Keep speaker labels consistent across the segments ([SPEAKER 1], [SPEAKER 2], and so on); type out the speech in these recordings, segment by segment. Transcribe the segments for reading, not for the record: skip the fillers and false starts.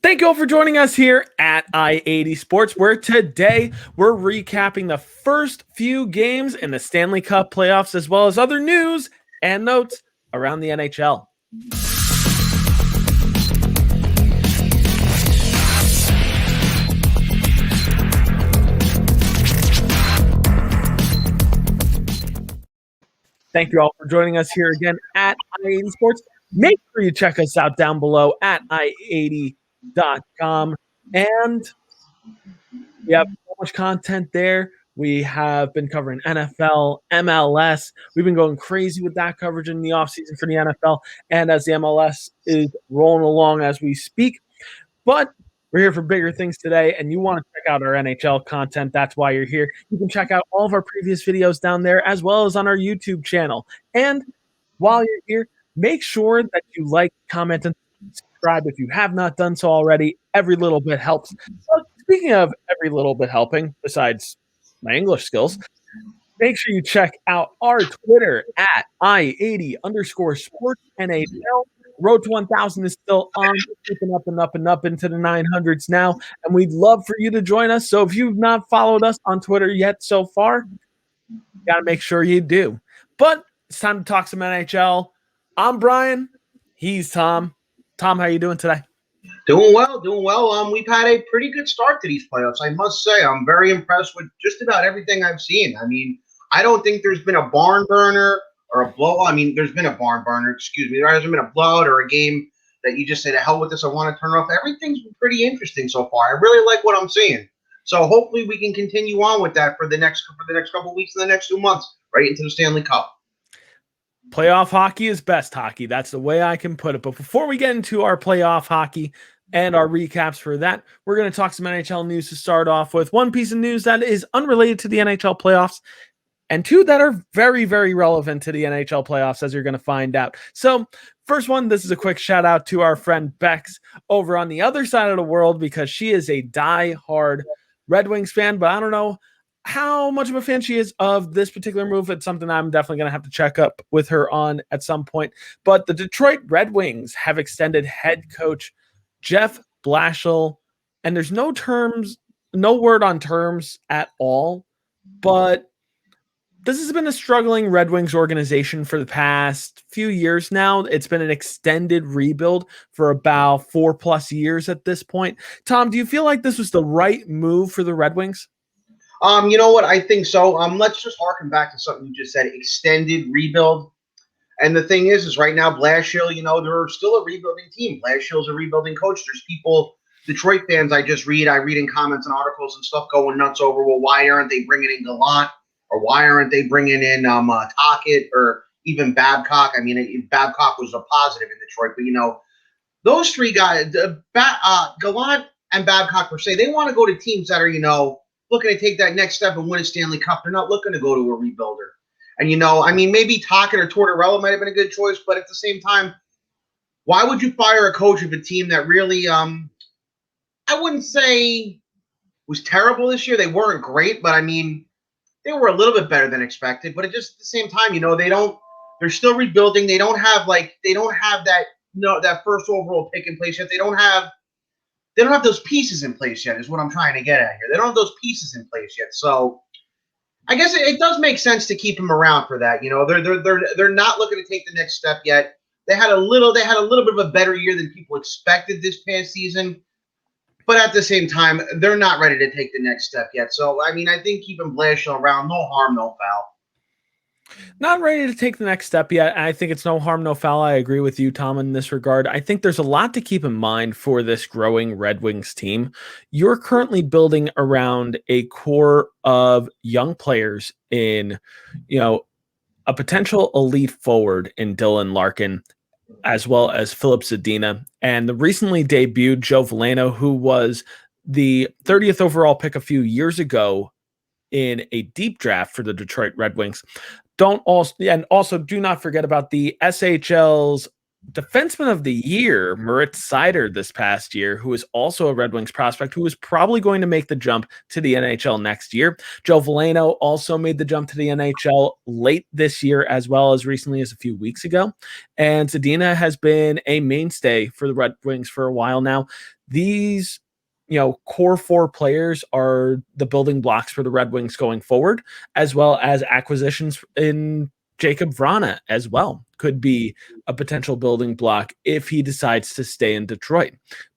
[SPEAKER 1] Thank you all for joining us here at I-80 Sports, where today we're recapping the first few games in the Stanley Cup Playoffs, as well as other news and notes around the NHL. Thank you all for joining us here again at I-80 Sports. Make sure you check us out down below at i80.com. And we have so much content there. We have been covering NFL, MLS. We've been going crazy with that coverage in the offseason for the NFL and as the MLS is rolling along as we speak. But we're here for bigger things today, and you want to check out our NHL content. That's why you're here. You can check out all of our previous videos down there as well as on our YouTube channel. And while you're here, make sure that you like, comment, and subscribe if you have not done so already. Every little bit helps. So speaking of every little bit helping, besides my English skills, make sure you check out our Twitter at I80_sports NHL. Road to 1,000 is still on, keeping up and up and up into the 900s now, and we'd love for you to join us. So if you've not followed us on Twitter yet so far, you got to make sure you do. But it's time to talk some NHL. I'm Brian. He's Tom. Tom, how you doing today?
[SPEAKER 2] Doing well. We've had a pretty good start to these playoffs. I must say, I'm very impressed with just about everything I've seen. I mean, I don't think there's been a barn burner or a blowout. I mean, there's been a barn burner, excuse me. There hasn't been a blowout or a game that you just say, to hell with this, I want to turn it off. Everything's been pretty interesting so far. I really like what I'm seeing. So hopefully we can continue on with that for the next couple of weeks and the next 2 months, right into the Stanley Cup.
[SPEAKER 1] Playoff hockey is best hockey. That's the way I can put it. But before we get into our playoff hockey and our recaps for that, we're going to talk some NHL news to start off with. One piece of news that is unrelated to the NHL playoffs, and two that are very, very relevant to the NHL playoffs, as you're going to find out. So first one, this is a quick shout out to our friend Bex over on the other side of the world, because she is a die-hard Red Wings fan, but I don't know how much of a fan she is of this particular move. It's something I'm definitely going to have to check up with her on at some point. But the Detroit Red Wings have extended head coach Jeff Blashill, and there's no word on terms at all, but this has been a struggling Red Wings organization for the past few years now. It's been an extended rebuild for about 4+ years at this point. Tom, do you feel like this was the right move for the Red Wings?
[SPEAKER 2] You know what? I think so. Let's just harken back to something you just said, extended rebuild. And the thing is right now, Blashill, they're still a rebuilding team. Blashill's a rebuilding coach. There's people, Detroit fans, I read in comments and articles and stuff going nuts over, well, why aren't they bringing in Gallant? Or why aren't they bringing in Tocchet or even Babcock? I mean, Babcock was a positive in Detroit, but, those three guys, Gallant and Babcock per se, they want to go to teams that are, looking to take that next step and win a Stanley Cup. They're not looking to go to a rebuilder. And, maybe Tocchet or Tortorella might have been a good choice, but at the same time, why would you fire a coach of a team that really, I wouldn't say was terrible this year. They weren't great, but, they were a little bit better than expected. But at just at the same time, they're still rebuilding. They don't have that, that first overall pick in place yet. They don't have those pieces in place yet, is what I'm trying to get at here. They don't have those pieces in place yet. So I guess it does make sense to keep him around for that. They're not looking to take the next step yet. They had a little bit of a better year than people expected this past season. But at the same time, they're not ready to take the next step yet. So, I think keeping Blashill around, no harm, no foul.
[SPEAKER 1] Not ready to take the next step yet. I think it's no harm, no foul. I agree with you, Tom, in this regard. I think there's a lot to keep in mind for this growing Red Wings team. You're currently building around a core of young players in, a potential elite forward in Dylan Larkin, as well as Philip Zadina, and the recently debuted Joe Veleno, who was the 30th overall pick a few years ago in a deep draft for the Detroit Red Wings. Also do not forget about the SHL's defenseman of the year, Moritz Seider, this past year, who is also a Red Wings prospect, who is probably going to make the jump to the NHL next year. Joe Veleno also made the jump to the NHL late this year, as well as recently as a few weeks ago. And Zadina has been a mainstay for the Red Wings for a while now. These core four players are the building blocks for the Red Wings going forward, as well as acquisitions in Jacob Vrana as well could be a potential building block if he decides to stay in Detroit.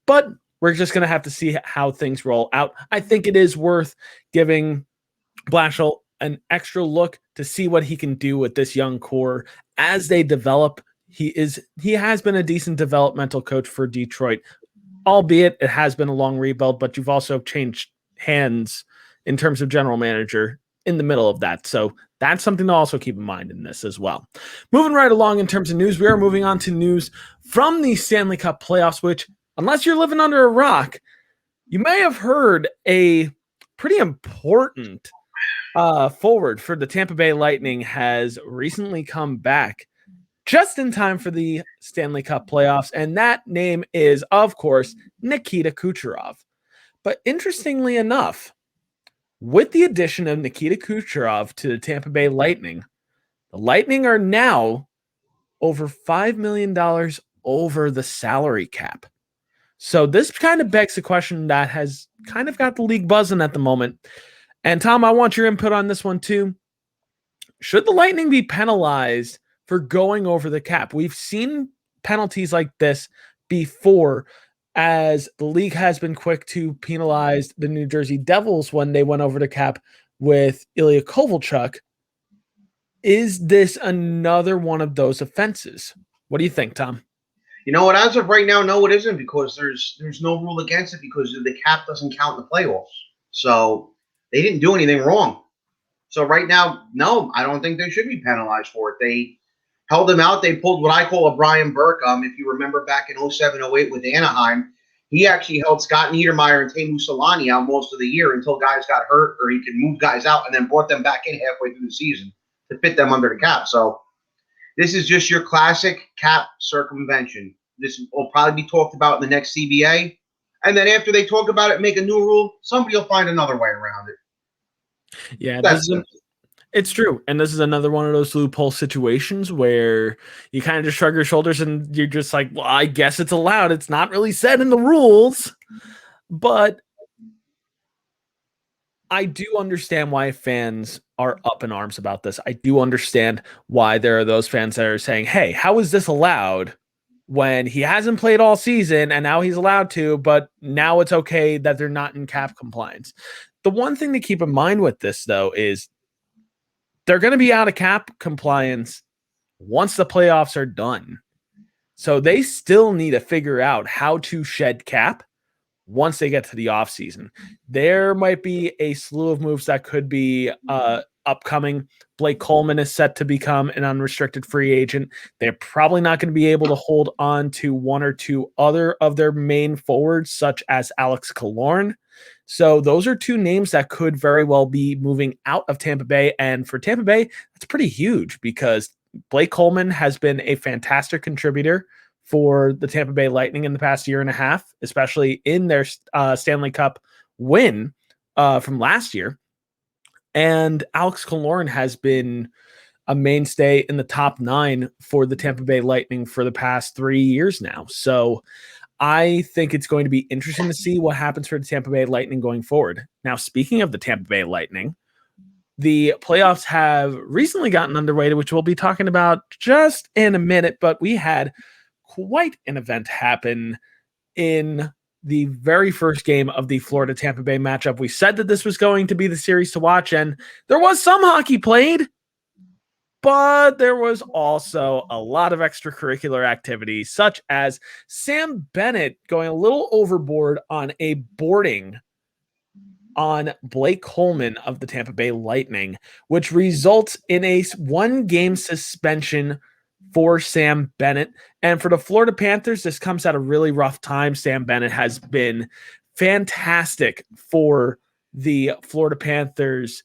[SPEAKER 1] But we're just going to have to see how things roll out. I think it is worth giving Blashill an extra look to see what he can do with this young core as they develop. He has been a decent developmental coach for Detroit, albeit it has been a long rebuild, but you've also changed hands in terms of general manager in the middle of that. So that's something to also keep in mind in this as well. Moving right along in terms of news, we are moving on to news from the Stanley Cup playoffs, which, unless you're living under a rock, you may have heard a pretty important forward for the Tampa Bay Lightning has recently come back just in time for the Stanley Cup playoffs, and that name is, of course, Nikita Kucherov. But interestingly enough, with the addition of Nikita Kucherov to the Tampa Bay Lightning, the Lightning are now over $5 million over the salary cap. So this kind of begs the question that has kind of got the league buzzing at the moment. And Tom, I want your input on this one too. Should the Lightning be penalized for going over the cap? We've seen penalties like this before, as the league has been quick to penalize the New Jersey Devils when they went over the cap with Ilya Kovalchuk. Is this another one of those offenses? What do you think, Tom?
[SPEAKER 2] You know what? As of right now, no, it isn't, because there's no rule against it, because the cap doesn't count in the playoffs. So they didn't do anything wrong. So right now, no, I don't think they should be penalized for it. They held him out. They pulled what I call a Brian Burke. If you remember back in 07-08 with Anaheim, he actually held Scott Niedermayer and Teemu Solani out most of the year until guys got hurt or he could move guys out, and then brought them back in halfway through the season to fit them under the cap. So this is just your classic cap circumvention. This will probably be talked about in the next CBA. And then after they talk about it, make a new rule, somebody will find another way around it.
[SPEAKER 1] Yeah, it's true. And this is another one of those loophole situations where you kind of just shrug your shoulders and you're just like, well, I guess it's allowed. It's not really said in the rules. But I do understand why fans are up in arms about this. I do understand why there are those fans that are saying, hey, how is this allowed when he hasn't played all season and now he's allowed to, but now it's okay that they're not in cap compliance. The one thing to keep in mind with this, though, is they're going to be out of cap compliance once the playoffs are done. So they still need to figure out how to shed cap once they get to the offseason. There might be a slew of moves that could be upcoming. Blake Coleman is set to become an unrestricted free agent. They're probably not going to be able to hold on to one or two other of their main forwards, such as Alex Killorn. So those are two names that could very well be moving out of Tampa Bay. And for Tampa Bay, that's pretty huge, because Blake Coleman has been a fantastic contributor for the Tampa Bay Lightning in the past year and a half, especially in their Stanley Cup win from last year. And Alex Killorn has been a mainstay in the top 9 for the Tampa Bay Lightning for the past 3 years now. So I think it's going to be interesting to see what happens for the Tampa Bay Lightning going forward. Now, speaking of the Tampa Bay Lightning, the playoffs have recently gotten underway, which we'll be talking about just in a minute, but we had quite an event happen in the very first game of the Florida-Tampa Bay matchup. We said that this was going to be the series to watch, and there was some hockey played, but there was also a lot of extracurricular activities, such as Sam Bennett going a little overboard on a boarding on Blake Coleman of the Tampa Bay Lightning, which results in a 1-game suspension for Sam Bennett. And for the Florida Panthers, this comes at a really rough time. Sam Bennett has been fantastic for the Florida Panthers.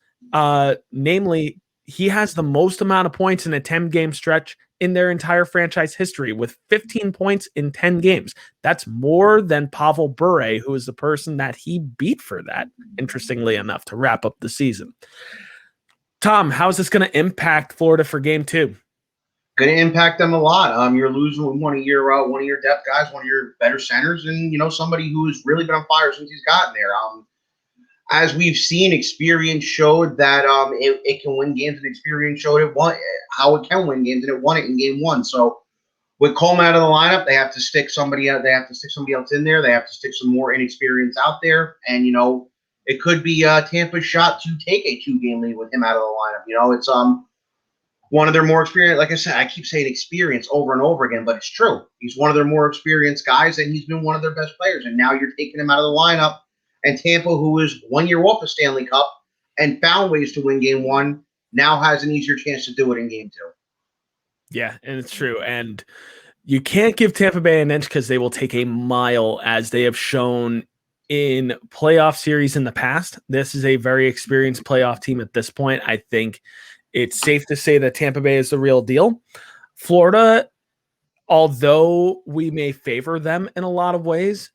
[SPEAKER 1] Namely, he has the most amount of points in a 10-game stretch in their entire franchise history with 15 points in 10 games. That's more than Pavel Bure, who is the person that he beat for that, interestingly enough, to wrap up the season. Tom, how is this going to impact Florida for game 2?
[SPEAKER 2] Going to impact them a lot. You're losing one of your depth guys, one of your better centers, and somebody who's really been on fire since he's gotten there. As we've seen, experience showed that it can win games, and experience showed how it can win games, and it won it in game 1. So with Coleman out of the lineup, they have to stick somebody out. They have to stick somebody else in there. They have to stick some more inexperience out there, and it could be Tampa's shot to take a 2-game lead with him out of the lineup. It's one of their more experienced. Like I said, I keep saying experience over and over again, but it's true. He's one of their more experienced guys, and he's been one of their best players. And now you're taking him out of the lineup. And Tampa, who is 1 year off of Stanley Cup and found ways to win game 1, now has an easier chance to do it in game 2.
[SPEAKER 1] Yeah, and it's true. And you can't give Tampa Bay an inch because they will take a mile, as they have shown in playoff series in the past. This is a very experienced playoff team at this point. I think it's safe to say that Tampa Bay is the real deal. Florida, although we may favor them in a lot of ways,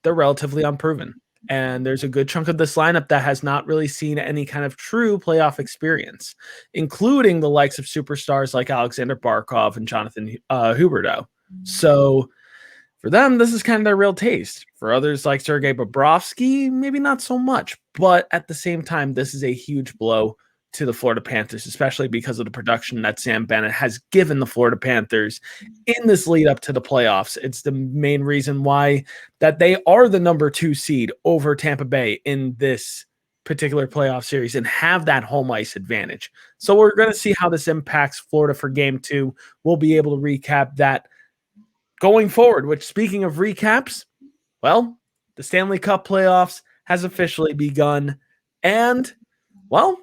[SPEAKER 1] they're relatively unproven. And there's a good chunk of this lineup that has not really seen any kind of true playoff experience, including the likes of superstars like Alexander Barkov and Jonathan Huberdeau. So for them, this is kind of their real taste. For others like Sergei Bobrovsky, maybe not so much. But at the same time, this is a huge blow to the Florida Panthers, especially because of the production that Sam Bennett has given the Florida Panthers in this lead up to the playoffs. It's the main reason why that they are the number 2 seed over Tampa Bay in this particular playoff series and have that home ice advantage. So we're going to see how this impacts Florida for game 2. We'll be able to recap that going forward, which, speaking of recaps, well, the Stanley Cup Playoffs has officially begun. And, well,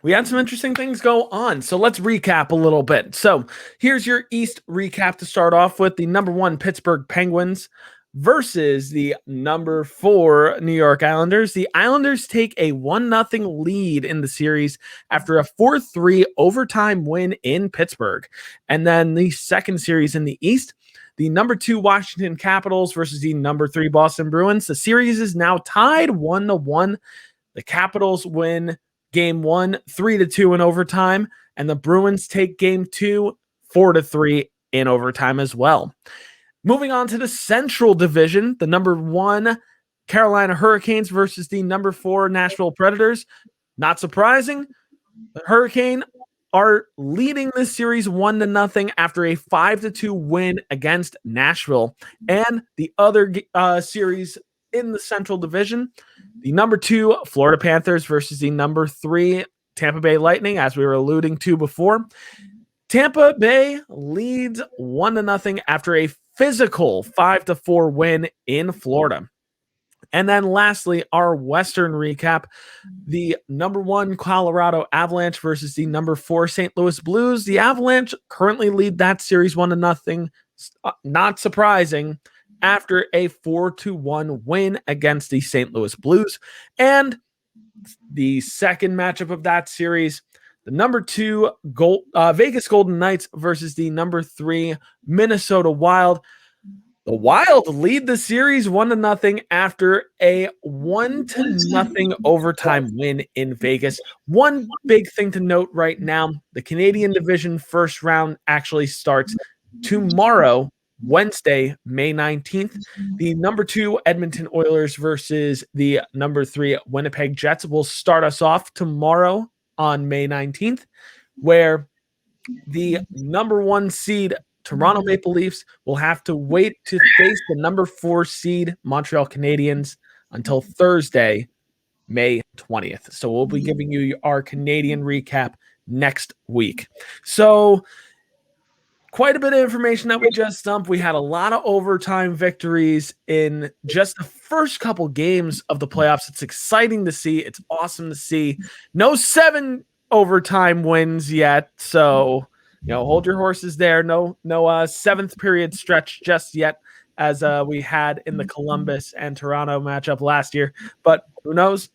[SPEAKER 1] we had some interesting things go on. So let's recap a little bit. So here's your East recap to start off with. The number 1 Pittsburgh Penguins versus the number 4 New York Islanders. The Islanders take a 1-0 lead in the series after a 4-3 overtime win in Pittsburgh. And then the second series in the East, the number 2 Washington Capitals versus the number 3 Boston Bruins. The series is now tied 1-1. The Capitals win game 1, 3-2 in overtime, and the Bruins take game 2, 4-3 in overtime as well. Moving on to the Central Division, the number 1 Carolina Hurricanes versus the number 4 Nashville Predators. Not surprising, the Hurricane are leading this series 1-0 after a 5-2 win against Nashville. And the other series in the Central Division, the number 2 Florida Panthers versus the number 3 Tampa Bay Lightning, as we were alluding to before. Tampa Bay leads 1-0 after a physical 5-4 win in Florida. And then lastly, our Western recap, the number 1 Colorado Avalanche versus the number 4 St. Louis Blues. The Avalanche currently lead that series 1-0. Not surprising, after a 4-1 win against the St. Louis Blues. And the second matchup of that series, the number 2 Vegas Golden Knights versus the number 3 Minnesota Wild. The Wild lead the series 1-0 after a 1-0 overtime win in Vegas. One big thing to note right now, the Canadian Division first round actually starts tomorrow, Wednesday, May 19th. The number 2 Edmonton Oilers versus the number 3 Winnipeg Jets will start us off tomorrow on May 19th, where the number 1 seed Toronto Maple Leafs will have to wait to face the number 4 seed Montreal Canadiens until Thursday, May 20th. So we'll be giving you our Canadian recap next week. So quite a bit of information that we just dumped. We had a lot of overtime victories in just the first couple games of the playoffs. It's exciting to see. It's awesome to see. No 7 overtime wins yet. So, hold your horses there. No 7th period stretch just yet, as we had in the Columbus and Toronto matchup last year. But who knows?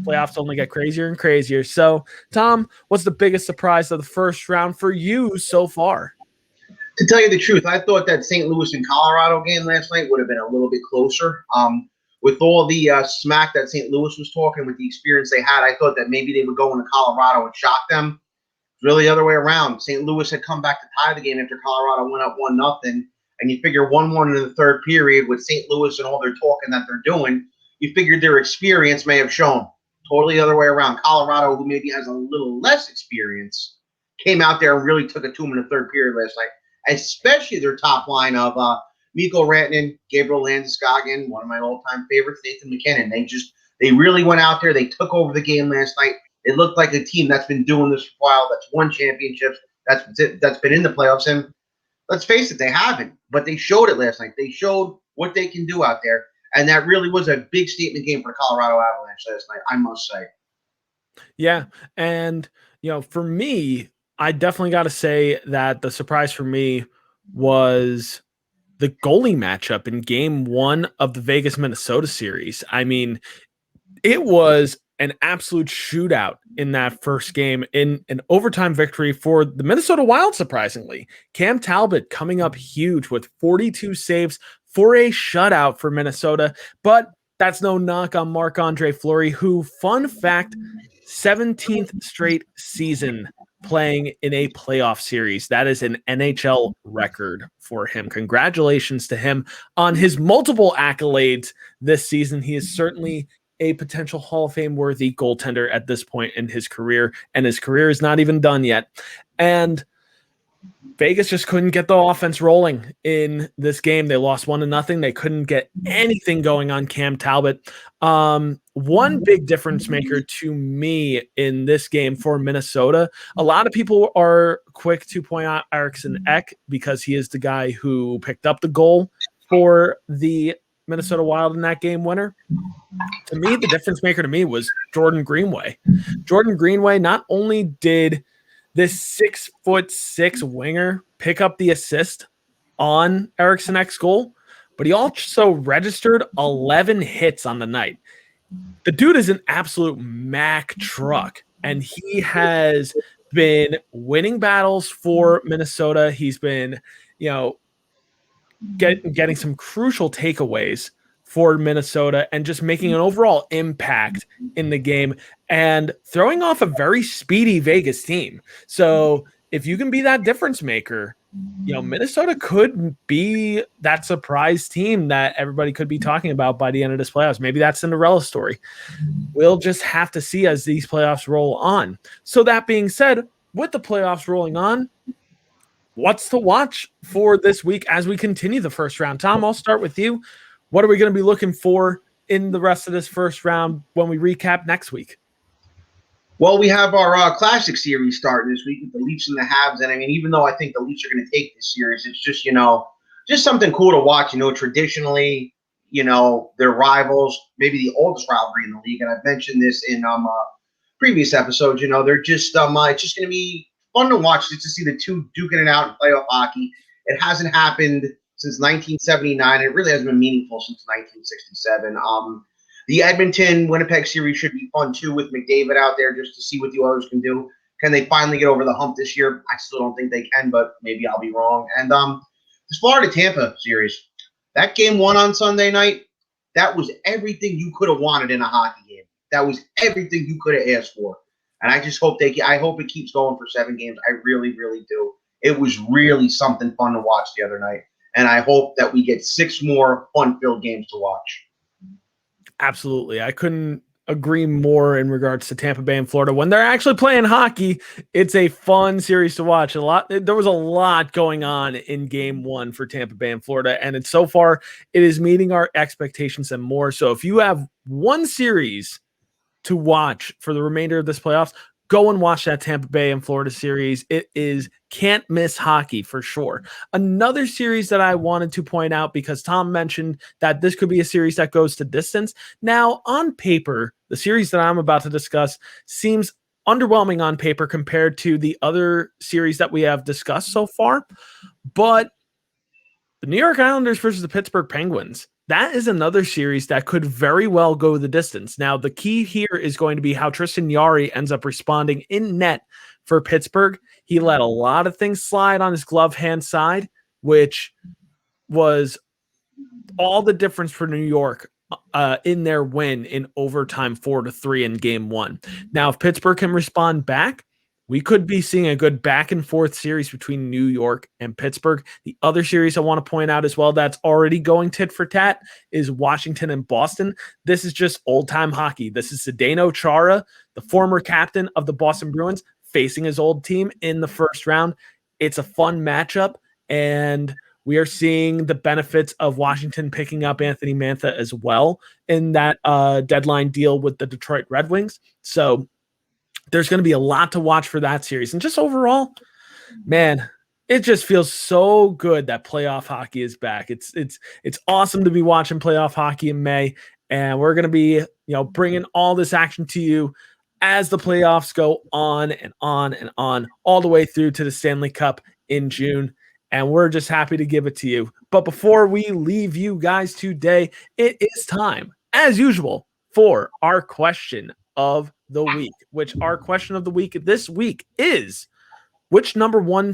[SPEAKER 1] Playoffs only get crazier and crazier. So, Tom, what's the biggest surprise of the first round for you so far?
[SPEAKER 2] To tell you the truth, I thought that St. Louis and Colorado game last night would have been a little bit closer. With all the smack that St. Louis was talking, with the experience they had, I thought that maybe they would go into Colorado and shock them. Really the other way around. St. Louis had come back to tie the game after Colorado went up 1-0, and you figure 1-1 in the third period with St. Louis and all their talking that they're doing, you figured their experience may have shown. Totally the other way around. Colorado, who maybe has a little less experience, came out there and really took it to them in the third period last night, especially their top line of Mikko Rantanen, Gabriel Landeskog, one of my all-time favorites, Nathan McKinnon. They really went out there. They took over the game last night. It looked like a team that's been doing this for a while, that's won championships, that's been in the playoffs. And let's face it, they haven't. But they showed it last night. They showed what they can do out there. And that really was a big statement game for the Colorado Avalanche last night, I must say.
[SPEAKER 1] Yeah. And, for me, I definitely got to say that the surprise for me was the goalie matchup in game 1 of the Vegas Minnesota series. I mean, it was an absolute shootout in that first game, in an overtime victory for the Minnesota Wild, surprisingly. Cam Talbot coming up huge with 42 saves for a shutout for Minnesota. But that's no knock on Marc-Andre Fleury, who, fun fact, 17th straight season playing in a playoff series. That is an NHL record for him. Congratulations to him on his multiple accolades this season. He is certainly a potential Hall of Fame worthy goaltender at this point in his career, and his career is not even done yet. And Vegas just couldn't get the offense rolling in this game. They lost 1-0. They couldn't get anything going on Cam Talbot. One big difference maker to me in this game for Minnesota, a lot of people are quick to point out Eriksson Ek because he is the guy who picked up the goal for the Minnesota Wild in that game winner. To me, the difference maker to me was Jordan Greenway. Jordan Greenway, not only did this 6'6" winger pick up the assist on Eriksson Ek's goal, but he also registered 11 hits on the night. The dude is an absolute Mack truck, and he has been winning battles for Minnesota. He's been, getting some crucial takeaways for Minnesota and just making an overall impact in the game and throwing off a very speedy Vegas team. So if you can be that difference maker, Minnesota could be that surprise team that everybody could be talking about by the end of this playoffs. Maybe that's Cinderella story. We'll just have to see as these playoffs roll on. So that being said, with the playoffs rolling on, what's to watch for this week as we continue the first round? Tom, I'll start with you. What are we going to be looking for in the rest of this first round when we recap next week?
[SPEAKER 2] Well, we have our Classic Series starting this week with the Leafs and the Habs. And, I mean, even though I think the Leafs are going to take this series, it's just, just something cool to watch. Traditionally, they're rivals, maybe the oldest rivalry in the league. And I've mentioned this in previous episodes. They're just it's just going to be fun to watch just to see the two duking it out in playoff hockey. It hasn't happened since 1979. It really hasn't been meaningful since 1967. The Edmonton-Winnipeg series should be fun, too, with McDavid out there just to see what the Oilers can do. Can they finally get over the hump this year? I still don't think they can, but maybe I'll be wrong. And this Florida-Tampa series, that game 1 on Sunday night, that was everything you could have wanted in a hockey game. That was everything you could have asked for. And I just hope I hope it keeps going for 7 games. I really, really do. It was really something fun to watch the other night. And I hope that we get 6 more fun-filled games to watch.
[SPEAKER 1] Absolutely. I couldn't agree more in regards to Tampa Bay and Florida. When they're actually playing hockey, it's a fun series to watch. There was a lot going on in game 1 for Tampa Bay and Florida, and so far it is meeting our expectations and more. So if you have one series to watch for the remainder of this playoffs, go and watch that Tampa Bay and Florida series. It is can't miss hockey for sure. Another series that I wanted to point out, because Tom mentioned that this could be a series that goes to distance. Now, on paper, the series that I'm about to discuss seems underwhelming on paper compared to the other series that we have discussed so far. But the New York Islanders versus the Pittsburgh Penguins, that is another series that could very well go the distance. Now, the key here is going to be how Tristan Jarry ends up responding in net for Pittsburgh. He let a lot of things slide on his glove hand side, which was all the difference for New York in their win in overtime 4-3 in game one. Now, if Pittsburgh can respond back, we could be seeing a good back and forth series between New York and Pittsburgh. The other series I want to point out as well that's already going tit for tat is Washington and Boston. This is just old time hockey. This is Zdeno Chara, the former captain of the Boston Bruins, facing his old team in the first round. It's a fun matchup, and we are seeing the benefits of Washington picking up Anthony Mantha as well in that deadline deal with the Detroit Red Wings. So there's going to be a lot to watch for that series. And just overall, man, it just feels so good that playoff hockey is back. It's awesome to be watching playoff hockey in May, and we're going to be, bringing all this action to you as the playoffs go on and on and on, all the way through to the Stanley Cup in June. And we're just happy to give it to you. But before we leave you guys today, it is time, as usual, for our question of the week, which our question of the week this week is, which number 1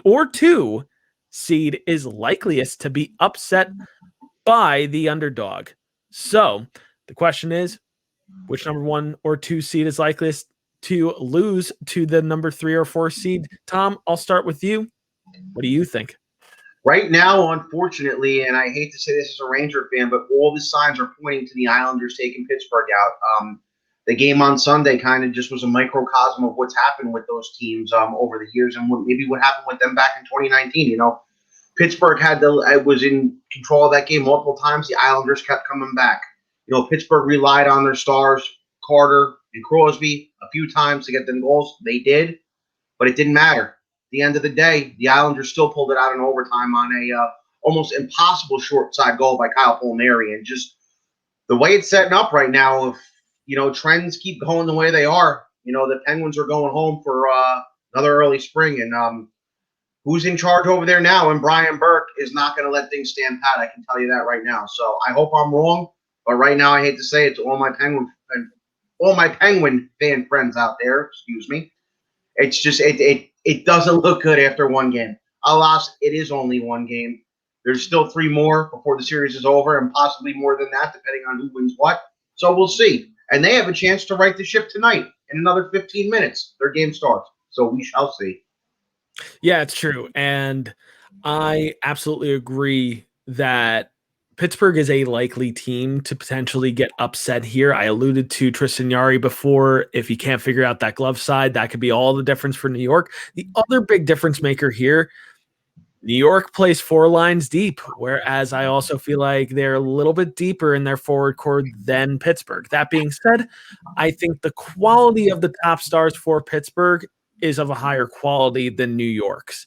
[SPEAKER 1] or 2 seed is likeliest to be upset by the underdog? So the question is, which number 1 or 2 seed is likeliest to lose to the number 3 or 4 seed? Tom, I'll start with you. What do you think?
[SPEAKER 2] Right now, unfortunately, and I hate to say this as a Ranger fan, but all the signs are pointing to the Islanders taking Pittsburgh out. The game on Sunday kind of just was a microcosm of what's happened with those teams over the years, and maybe what happened with them back in 2019. Pittsburgh was in control of that game multiple times. The Islanders kept coming back. Pittsburgh relied on their stars, Carter and Crosby, a few times to get them goals. They did, but it didn't matter. At the end of the day, the Islanders still pulled it out in overtime on a almost impossible short side goal by Kyle Palmieri. And just the way it's setting up right now, if trends keep going the way they are, the Penguins are going home for another early spring. And who's in charge over there now? And Brian Burke is not going to let things stand pat. I can tell you that right now. So I hope I'm wrong, but right now I hate to say it to all my Penguin fan friends out there. Excuse me. It's just it doesn't look good after one game. Alas, it is only one game. There's still 3 more before the series is over, and possibly more than that, depending on who wins what. So we'll see. And they have a chance to right the ship tonight in another 15 minutes. Their game starts. So we shall see.
[SPEAKER 1] Yeah, it's true. And I absolutely agree that Pittsburgh is a likely team to potentially get upset here. I alluded to Tristan Jarry before. If you can't figure out that glove side, that could be all the difference for New York. The other big difference maker here, New York plays 4 lines deep, whereas I also feel like they're a little bit deeper in their forward core than Pittsburgh. That being said, I think the quality of the top stars for Pittsburgh is of a higher quality than New York's.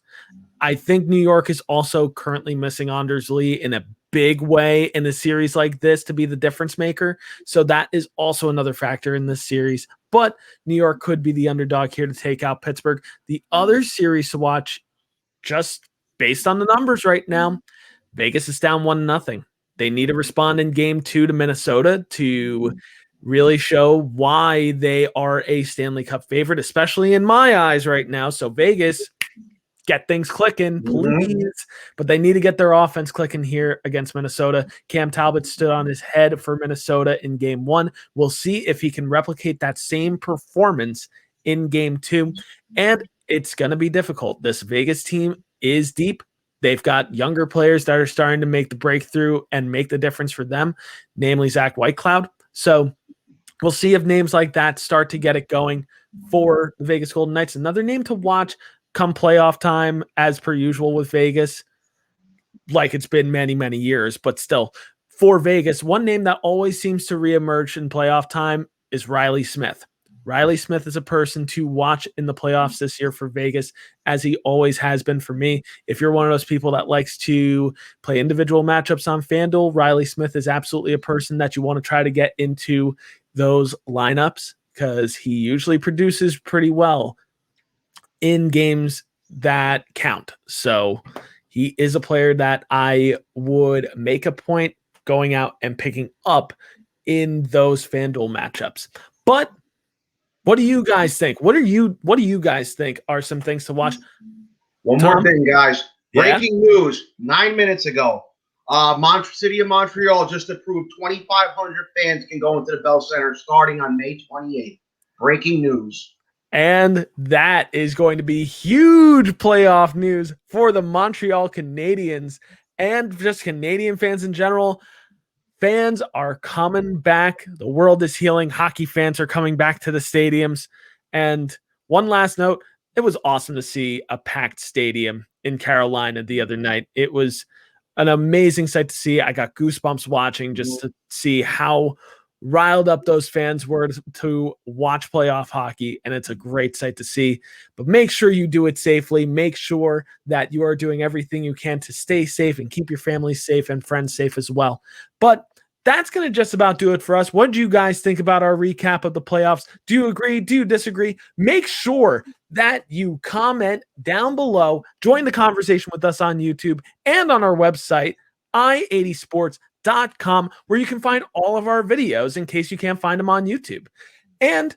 [SPEAKER 1] I think New York is also currently missing Anders Lee in a big way in a series like this to be the difference maker. So that is also another factor in this series. But New York could be the underdog here to take out Pittsburgh. The other series to watch, just based on the numbers right now, Vegas is down 1-0. They need to respond in game 2 to Minnesota to really show why they are a Stanley Cup favorite, especially in my eyes right now. So Vegas, get things clicking, please. But they need to get their offense clicking here against Minnesota. Cam Talbot stood on his head for Minnesota in game 1. We'll see if he can replicate that same performance in game 2. And it's going to be difficult. This Vegas team is deep. They've got younger players that are starting to make the breakthrough and make the difference for them, namely Zach Whitecloud. So we'll see if names like that start to get it going for the Vegas Golden Knights. Another name to watch come playoff time, as per usual with Vegas, like it's been many, many years, but still, for Vegas, one name that always seems to reemerge in playoff time is Riley Smith. Riley Smith is a person to watch in the playoffs this year for Vegas, as he always has been for me. If you're one of those people that likes to play individual matchups on FanDuel, Riley Smith is absolutely a person that you want to try to get into those lineups, because he usually produces pretty well in games that count. So he is a player that I would make a point going out and picking up in those FanDuel matchups. But what do you guys think? What do you guys think are some things to watch?
[SPEAKER 2] One more thing, guys.
[SPEAKER 1] Yeah?
[SPEAKER 2] Breaking news 9 minutes ago. City of Montreal just approved 2,500 fans can go into the Bell Center starting on May 28th. Breaking news.
[SPEAKER 1] And that is going to be huge playoff news for the Montreal Canadiens and just Canadian fans in general. Fans are coming back. The world is healing. Hockey fans are coming back to the stadiums. And one last note, it was awesome to see a packed stadium in Carolina the other night. It was an amazing sight to see. I got goosebumps watching just to see how riled up those fans were to watch playoff hockey, and it's a great sight to see. But make sure you do it safely. Make sure that you are doing everything you can to stay safe and keep your family safe and friends safe as well. But that's going to just about do it for us. What do you guys think about our recap of the playoffs? Do you agree? Do you disagree? Make sure that you comment down below. Join the conversation with us on YouTube and on our website, i80sports.com, where you can find all of our videos in case you can't find them on YouTube. And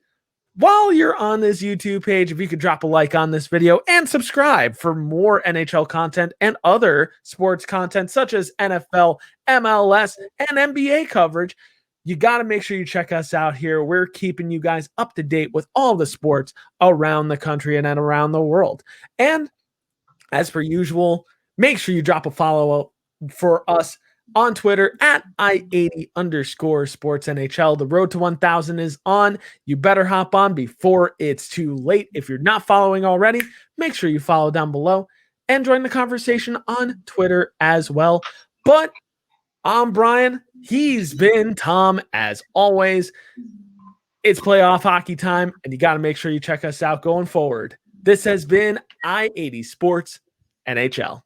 [SPEAKER 1] while you're on this YouTube page, if you could drop a like on this video and subscribe for more NHL content and other sports content such as NFL, MLS, and NBA coverage, you got to make sure you check us out here. We're keeping you guys up to date with all the sports around the country and around the world. And as per usual, make sure you drop a follow for us on Twitter at i80_sportsNHL. The road to 1,000 is on. You better hop on before it's too late. If you're not following already, make sure you follow down below and join the conversation on Twitter as well. But I'm Brian. He's been Tom as always. It's playoff hockey time, and you got to make sure you check us out going forward. This has been i80 Sports NHL.